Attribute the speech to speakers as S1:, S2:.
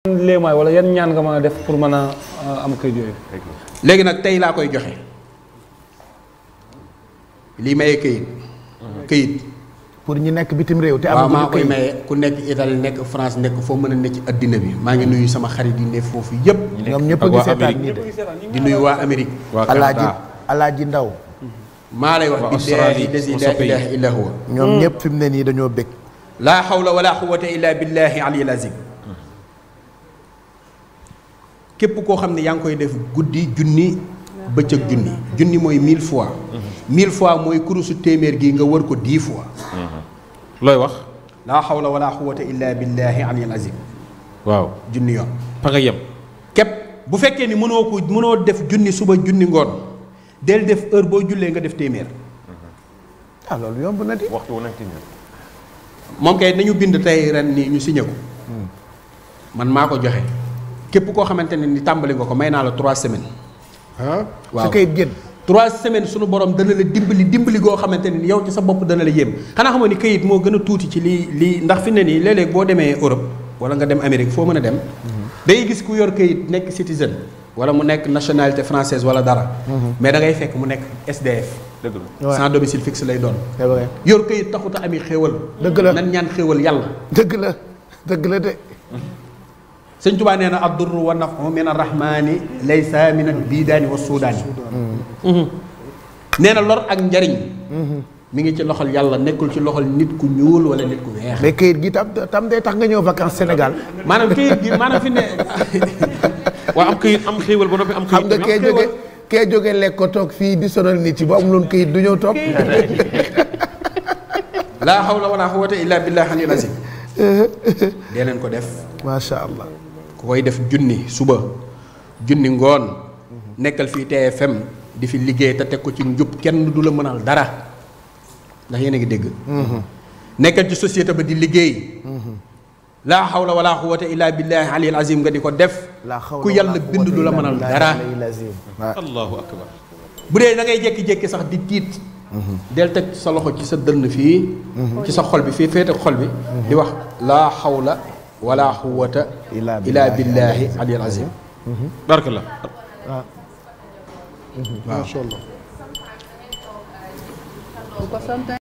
S1: léemaay wala yan ñaan nga mën a def pour mën a am këyit yooyu.
S2: léegi nag tey laa koy joxe lii maye këyit.
S3: pour ñu nekk bitim réew. te
S2: waaw maa koy maye ku nekk Italie nekk France nekk foo mën a nekk ci addina bi maa ngi nuyu sama xarit yi ne foofu yëpp.
S3: ñoom ñëpp a ngi seetaan nii de.
S2: di nuyu waa Amérique.
S3: Alaaji Ndaw.
S2: maa lay wax billaahi lazi laa ilaaha illaa huwa.
S3: ñoom ñëpp fi mu ne nii dañoo bëgg.
S2: laa hawla wala quwwata illaa billaahi aliyil aziim. képp koo xam ne yaa ngi koy def guddi junni bëccëg junni mooy 1000 fois. 1000 fois mooy kurusu téeméer gi nga wër ko 10 fois.
S4: looy wax.
S2: laa hawla wala quwwata illaa billaahi aliyil aziim.
S4: waaw
S2: junni yoon.
S4: fa nga yem.
S2: képp bu fekkee ni mënoo def junni suba junni ngoon del def heure boo jullee nga def téeméer.
S3: ah loolu yomb na di.
S4: waxtu wu nekk téeméer.
S2: moom kay nañu bind tey ren nii ñu signé ko. man maa ko joxe. képp koo xamante ne ni tàmbali nga ko may naa la 3 semaines.
S3: waaw sa kayit génn.
S2: 3 semaines sunu borom dana la dimbali goo xamante ne ni yow ci sa bopp dana la yéem xanaa xamoon ni kayit moo gën a tuuti ci lii ndax fi ne nii léeg-léeg boo demee Europe wala nga dem Amérique foo mën a dem. day gis ku yor kayit nekk citizen wala mu nekk nationalité française wala dara. mais da ngay fekk mu nekk SDF.
S4: dëgg la
S2: sans domicile fixe lay doon. yor kayit taxut a ami xéewal.
S3: dëgg la
S2: nan ñaan xéewal yàlla.
S3: dëgg la de.
S2: sëñ Tuubaa nee na ad-durru wa nafu min ar-rahmaani laysa min al-biidaani wa suudaani. nee na lor ak njariñ. mi ngi ci loxol yàlla nekkul ci loxol nit ku ñuul wala nit ku weex.
S3: mais kayit gi tam day tax nga ñëw vacances Sénégal.
S2: maanaam kayit gi maanaam fi ne.
S4: waaw am kayit am xéewal ba noppi am.
S3: xam nga kee jóge lekk ko toog fii di sonal nit yi bu amuloon kayit du ñëw toog.
S2: laa hawla wala quwwata illa billahi al-aliyyil azim. dee leen ko def.
S3: macha allah.
S2: ku koy def junni suba junni ngoon. nekkal fii TFM di fi liggéey te teg ko ci njub kenn du la mënal dara ndax yéen a ngi dégg. nekkal ci société ba di liggéey. laa hawla wala quwwata illa billahi aliyil azim nga di ko def. ku yàlla bind du la mënal dara.
S4: allahu akbar.
S2: bu dee da ngay jékki-jékki sax di tiit. del teg sa loxo ci sa dënn fii. ci sa xol bi fii féete xol bi. di wax laa hawla wala quwwata illa billahi aliyil azim.
S4: barkallah.
S3: waaw.
S2: macha allah.